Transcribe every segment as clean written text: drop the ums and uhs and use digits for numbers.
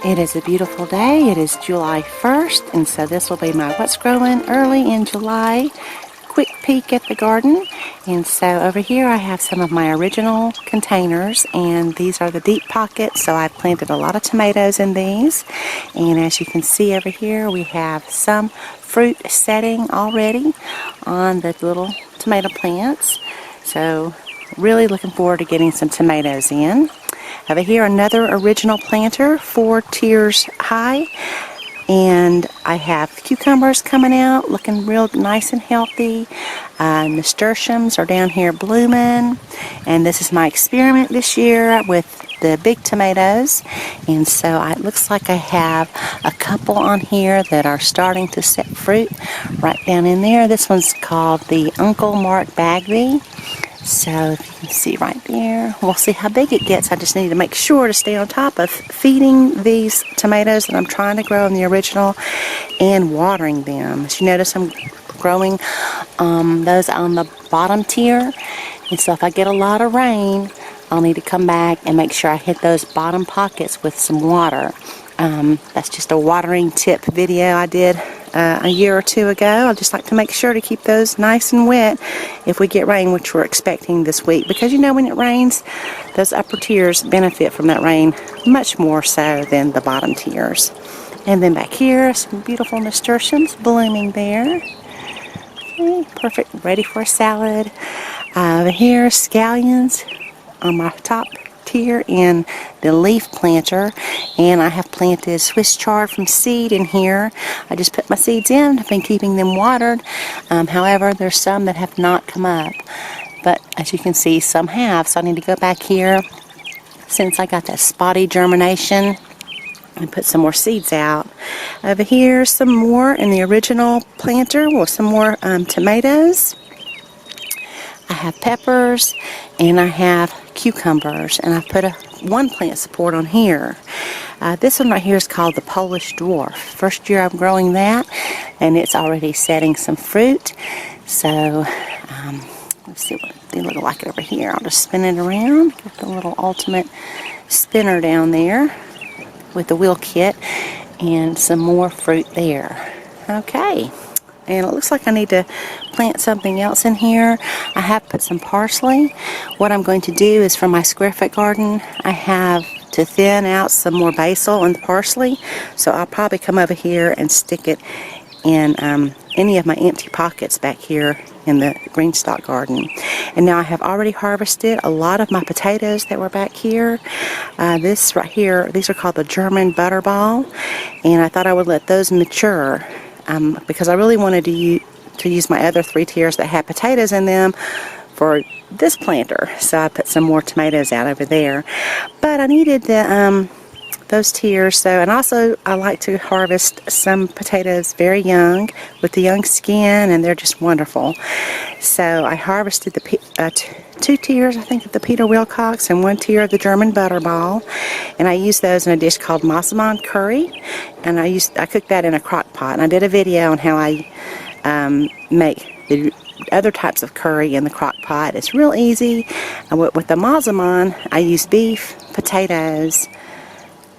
It is a beautiful day. It is July 1st, and so this will be my What's Growing Early in July quick peek at the garden. And so over here I have some of my original containers, and these are the deep pockets, so I've planted a lot of tomatoes in these. And as you can see over here, we have some fruit setting already on the little tomato plants. So really looking forward to getting some tomatoes in. Over here, another original planter, 4 tiers high, and I have cucumbers coming out, looking real nice and healthy. Nasturtiums are down here blooming, and this is my experiment this year with the big tomatoes. And so it looks like I have a couple on here that are starting to set fruit right down in there. This one's called the Uncle Mark Bagby. So if you can see right there, we'll see how big it gets. I just need to make sure to stay on top of feeding these tomatoes that I'm trying to grow in the original and watering them. As you notice, I'm growing those on the bottom tier. And so if I get a lot of rain, I'll need to come back and make sure I hit those bottom pockets with some water. That's just a watering tip video I did a year or two ago. I just like to make sure to keep those nice and wet if we get rain, which we're expecting this week, because you know when it rains, those upper tiers benefit from that rain much more so than the bottom tiers. And then back here, some beautiful nasturtiums blooming there. Okay, perfect, ready for a salad. Over here, scallions on my top tier in the leaf planter, and I have planted Swiss chard from seed in here. I just put my seeds in. I've been keeping them watered. However, there's some that have not come up, but as you can see, some have, so I need to go back here since I got that spotty germination and put some more seeds out. Over here, some more in the original planter, well, some more tomatoes. I have peppers, and I have cucumbers, and I've put one plant support on here. This one right here is called the Polish Dwarf. First year I'm growing that, and it's already setting some fruit. So let's see what they look like over here. I'll just spin it around, get the little ultimate spinner down there with the wheel kit, and some more fruit there. Okay. And it looks like I need to plant something else in here. I have put some parsley. What I'm going to do is, for my square foot garden, I have to thin out some more basil and parsley. So I'll probably come over here and stick it in any of my empty pockets back here in the GreenStalk garden. And now I have already harvested a lot of my potatoes that were back here. This right here, these are called the German Butterball. And I thought I would let those mature. Because I really wanted to use my other 3 tiers that had potatoes in them for this planter. So I put some more tomatoes out over there. But I needed those tiers. So, and also I like to harvest some potatoes very young with the young skin, and they're just wonderful. So I harvested the 2 tiers, I think, of the Peter Wilcox and 1 tier of the German Butterball, and I used those in a dish called Massaman curry, and I cooked that in a crock pot. And I did a video on how I make the other types of curry in the crock pot. It's real easy. And with the Massaman, I use beef, potatoes,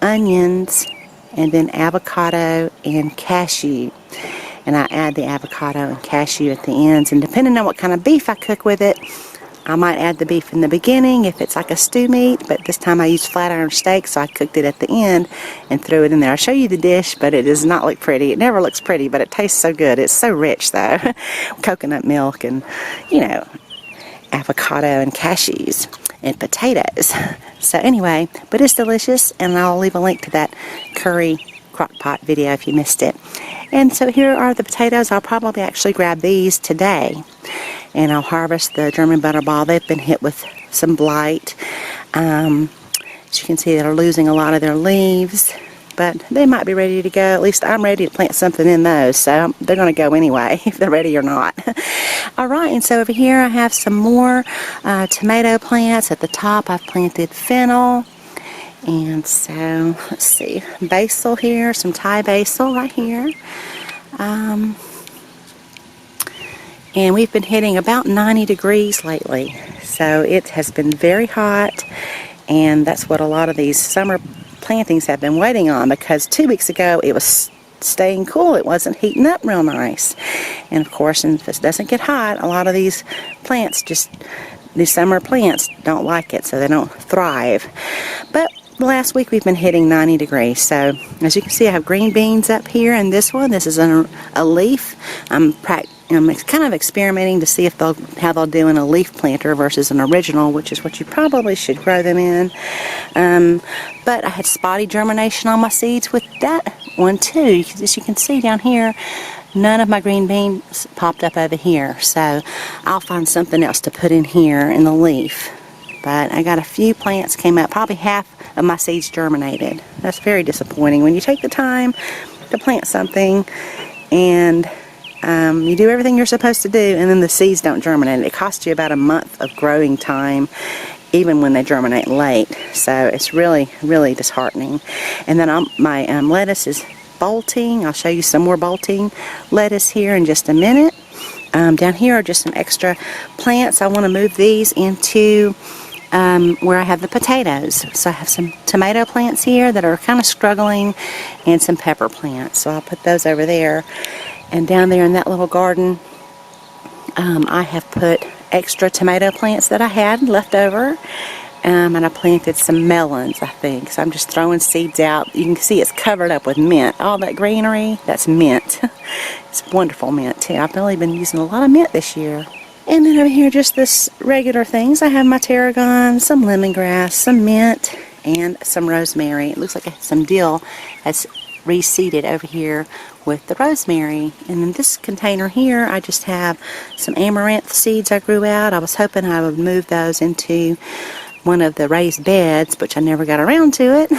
onions, and then avocado and cashew. And I add the avocado and cashew at the ends, and depending on what kind of beef I cook with it, I might add the beef in the beginning if it's like a stew meat, but this time I used flat iron steak, so I cooked it at the end and threw it in there. I'll show you the dish, but it does not look pretty. It never looks pretty, but it tastes so good. It's so rich, though. Coconut milk and, you know, avocado and cashews and potatoes. So anyway, but it's delicious, and I'll leave a link to that curry crock pot video if you missed it. And so here are the potatoes. I'll probably actually grab these today, and I'll harvest the German Butterball. They've been hit with some blight. As you can see, they're losing a lot of their leaves, but they might be ready to go. At least I'm ready to plant something in those, so they're going to go anyway, if they're ready or not. Alright, and so over here I have some more tomato plants. At the top I've planted fennel. And so, let's see, basil here, some Thai basil right here. And we've been hitting about 90 degrees lately. So it has been very hot, and that's what a lot of these summer plantings have been waiting on, because 2 weeks ago it was staying cool. It wasn't heating up real nice. And of course, if it doesn't get hot, a lot of these plants, these summer plants, don't like it, so they don't thrive. But last week we've been hitting 90 degrees. So as you can see, I have green beans up here, and this is a leaf. I'm kind of experimenting to see how they'll do in a leaf planter versus an original, which is what you probably should grow them in. But I had spotty germination on my seeds with that one too. As you can see down here, none of my green beans popped up over here. So I'll find something else to put in here in the leaf. But I got a few plants came up. Probably half of my seeds germinated. That's very disappointing when you take the time to plant something and you do everything you're supposed to do, and then the seeds don't germinate. It costs you about a month of growing time, even when they germinate late. So it's really, really disheartening. And then my lettuce is bolting. I'll show you some more bolting lettuce here in just a minute. Down here are just some extra plants. I want to move these into where I have the potatoes. So I have some tomato plants here that are kind of struggling, and some pepper plants. So I'll put those over there. And down there in that little garden, I have put extra tomato plants that I had left over. And I planted some melons, I think. So I'm just throwing seeds out. You can see it's covered up with mint. All that greenery, that's mint. It's wonderful mint too. I've really been using a lot of mint this year. And then over here, just this regular things. I have my tarragon, some lemongrass, some mint, and some rosemary. It looks like some dill has reseeded over here with the rosemary. And in this container here, I just have some amaranth seeds I grew out. I was hoping I would move those into one of the raised beds, which I never got around to it.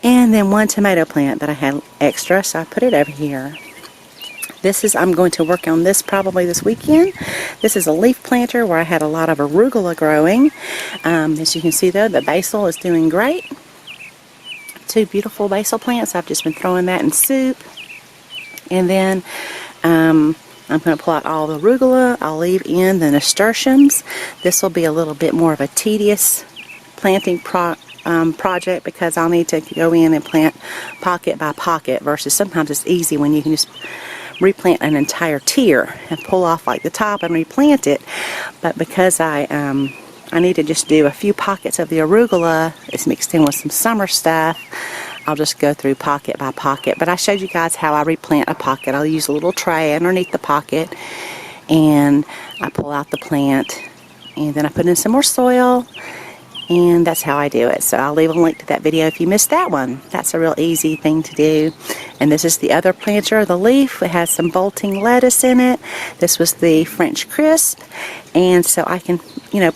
And then one tomato plant that I had extra, so I put it over here. I'm going to work on this probably this weekend. This is a leaf planter where I had a lot of arugula growing. As you can see though, the basil is doing great. 2 beautiful basil plants. I've just been throwing that in soup. And then I'm going to pull out all the arugula. I'll leave in the nasturtiums. This will be a little bit more of a tedious planting project, because I'll need to go in and plant pocket by pocket, versus sometimes it's easy when you can just replant an entire tier and pull off like the top and replant it. But because I need to just do a few pockets of the arugula, it's mixed in with some summer stuff, I'll just go through pocket by pocket. But I showed you guys how I replant a pocket. I'll use a little tray underneath the pocket, and I pull out the plant, and then I put in some more soil, and that's how I do it. So I'll leave a link to that video if you missed that one. That's a real easy thing to do. And this is the other planter, the leaf. It has some bolting lettuce in it. This was the French crisp. And so I can,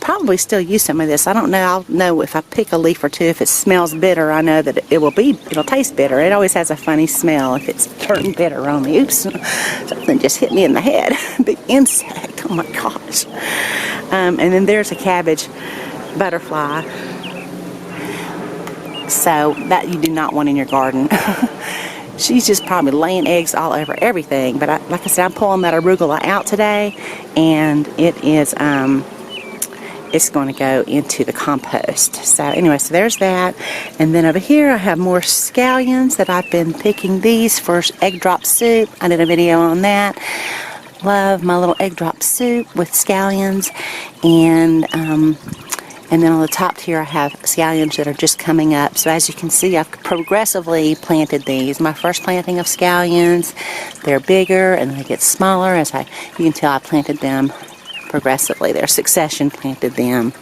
probably still use some of this. I don't know. I'll know if I pick a leaf or two. If it smells bitter, I know that it'll taste bitter. It always has a funny smell if it's turning bitter on me. Oops, something just hit me in the head. Big insect. Oh my gosh. And then there's a cabbage butterfly. So that you do not want in your garden. She's just probably laying eggs all over everything. But like I said, I'm pulling that arugula out today, and it's going to go into the compost. So anyway, so there's that. And then over here I have more scallions that I've been picking these for egg drop soup. I did a video on that. Love my little egg drop soup with scallions. And then on the top here I have scallions that are just coming up. So as you can see, I've progressively planted these. My first planting of scallions, they're bigger and they get smaller. You can tell I planted them progressively. They're succession planted them.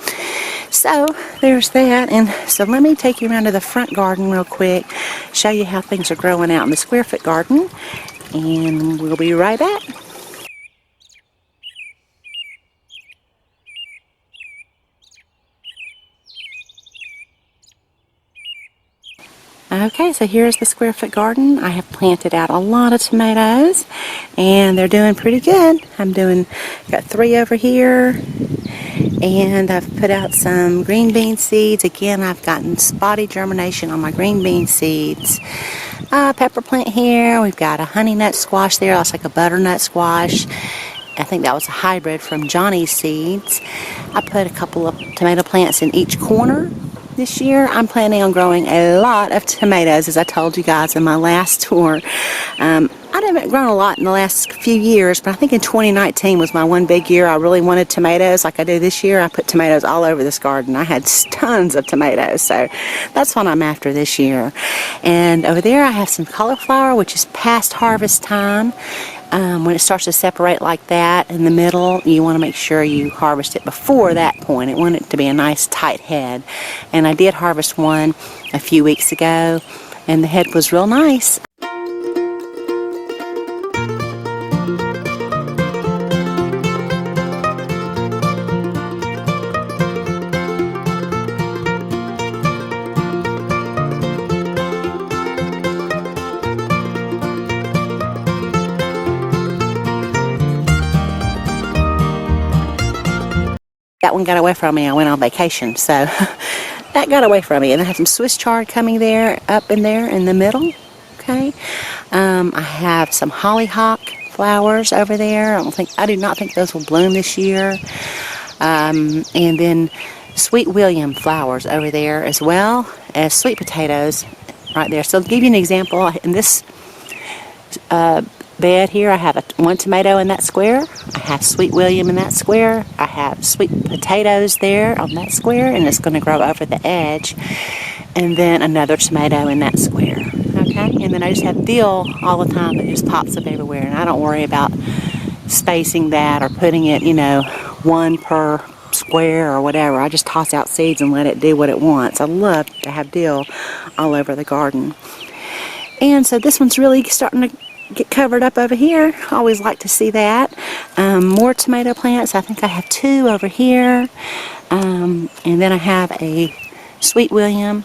So there's that. And so let me take you around to the front garden real quick, show you how things are growing out in the square foot garden, and we'll be right back. Okay, so here's the square foot garden. I have planted out a lot of tomatoes, and they're doing pretty good. Got 3 over here, and I've put out some green bean seeds. Again, I've gotten spotty germination on my green bean seeds. Pepper plant here. We've got a honey nut squash there. That's like a butternut squash. I think that was a hybrid from Johnny's seeds. I put a couple of tomato plants in each corner. this year I'm planning on growing a lot of tomatoes, as I told you guys in my last tour. I haven't grown a lot in the last few years, but I think in 2019 was my one big year. I really wanted tomatoes like I do this year. I put tomatoes all over this garden. I had tons of tomatoes, so that's what I'm after this year. And over there I have some cauliflower, which is past harvest time. When it starts to separate like that in the middle, you want to make sure you harvest it before that point. I want it to be a nice tight head. And I did harvest one a few weeks ago, and the head was real nice. That one got away from me. I went on vacation, so that got away from me. And I have some Swiss chard coming there, up in there in the middle. Okay, I have some hollyhock flowers over there. I do not think those will bloom this year. And then sweet William flowers over there, as well as sweet potatoes right there. So to give you an example, in this bed here, I have one tomato in that square. I have sweet William in that square. I have sweet potatoes there on that square, and it's going to grow over the edge. And then another tomato in that square. Okay, and then I just have dill all the time that just pops up everywhere, and I don't worry about spacing that or putting it, you know, one per square or whatever. I just toss out seeds and let it do what it wants. I love to have dill all over the garden. And so this one's really starting to get covered up over here. I always like to see that. More tomato plants. I think I have 2 over here. And then I have a sweet William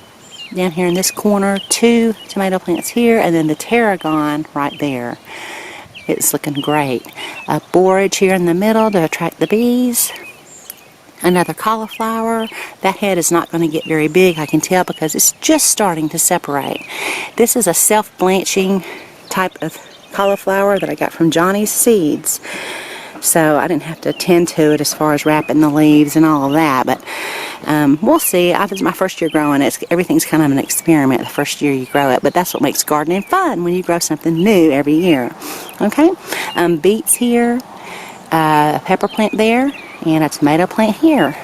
down here in this corner. 2 tomato plants here, and then the tarragon right there. It's looking great. A borage here in the middle to attract the bees. Another cauliflower. That head is not going to get very big, I can tell, because it's just starting to separate. This is a self-blanching type of cauliflower that I got from Johnny's Seeds. So I didn't have to attend to it as far as wrapping the leaves and all of that. But we'll see. It's my first year growing it. Everything's kind of an experiment the first year you grow it. But that's what makes gardening fun, when you grow something new every year. Okay? Beets here. A pepper plant there. And a tomato plant here.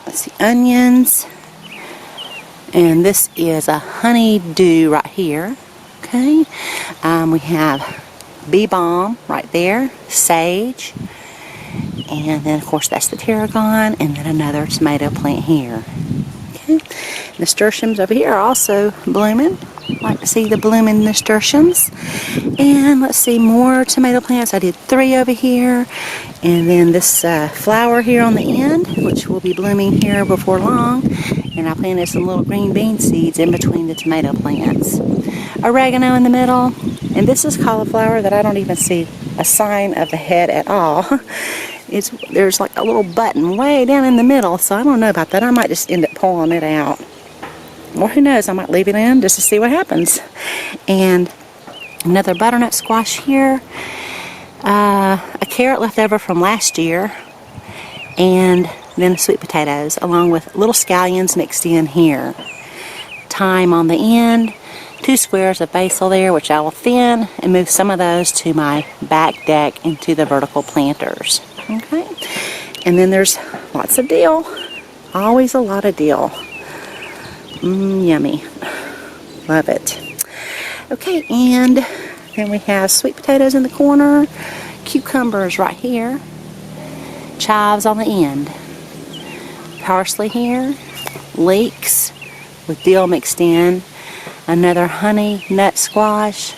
Let's see. Onions. And this is a honeydew right here. Okay. We have bee balm right there, sage, and then of course that's the tarragon, and then another tomato plant here. Okay. Nasturtiums over here are also blooming. Like to see the blooming nasturtiums. And let's see, more tomato plants. I did 3 over here, and then this flower here on the end, which will be blooming here before long. And I planted some little green bean seeds in between the tomato plants. Oregano in the middle, and this is cauliflower that I don't even see a sign of the head at all. There's like a little button way down in the middle, so I don't know about that. I might just end up pulling it out. Or who knows, I might leave it in just to see what happens. And another butternut squash here. A carrot left over from last year. And then sweet potatoes, along with little scallions mixed in here. Thyme on the end. 2 squares of basil there, which I will thin and move some of those to my back deck into the vertical planters. Okay. And then there's lots of dill. Always a lot of dill. Yummy. Love it. Okay, and then we have sweet potatoes in the corner. Cucumbers right here. Chives on the end. Parsley here. Leeks with dill mixed in. Another honey nut squash.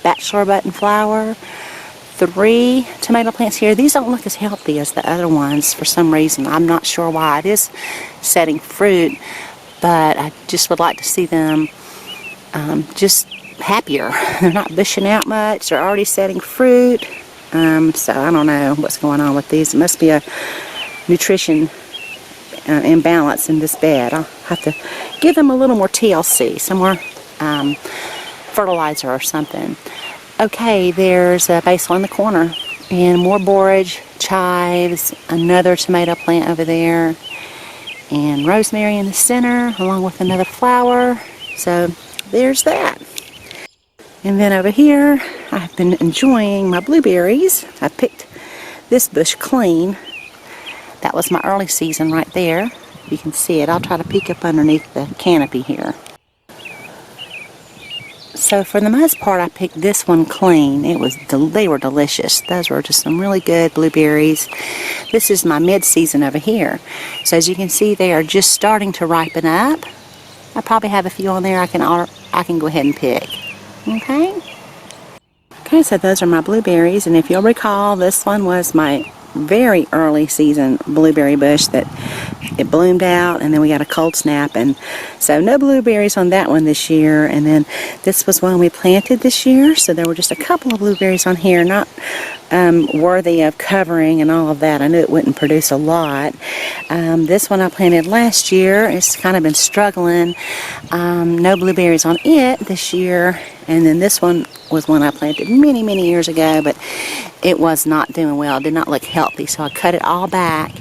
Bachelor button flower. 3 tomato plants here. These don't look as healthy as the other ones for some reason. I'm not sure why. It is setting fruit, but I just would like to see them just happier. They're not bushing out much. They're already setting fruit. So I don't know what's going on with these. It must be a nutrition imbalance in this bed. I'll have to give them a little more TLC, some more fertilizer or something. Okay, there's a basil in the corner. And more borage, chives, another tomato plant over there, and rosemary in the center along with another flower. So there's that. And then over here I've been enjoying my blueberries. I picked this bush clean. That was my early season right there. You can see it. I'll try to peek up underneath the canopy here. So for the most part, I picked this one clean. They were delicious. Those were just some really good blueberries. This is my mid-season over here. So as you can see, they are just starting to ripen up. I probably have a few on there I can go ahead and pick. Okay. Okay, so those are my blueberries, and if you'll recall, this one was my very early season blueberry bush that it bloomed out, and then we got a cold snap, and so no blueberries on that one this year. And then this was one we planted this year, so there were just a couple of blueberries on here, not worthy of covering and all of that. I knew it wouldn't produce a lot. This one I planted last year. It's kind of been struggling. No blueberries on it this year. And then this one was one I planted many years ago, but it was not doing well. It did not look healthy, so I cut it all back,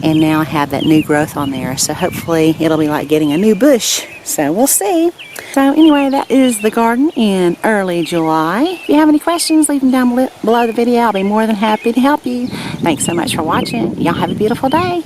and now I have that new growth on there. So hopefully it'll be like getting a new bush. So we'll see. So anyway, that is the garden in early July. If you have any questions, leave them down below the video. I'll be more than happy to help you. Thanks so much for watching. Y'all have a beautiful day.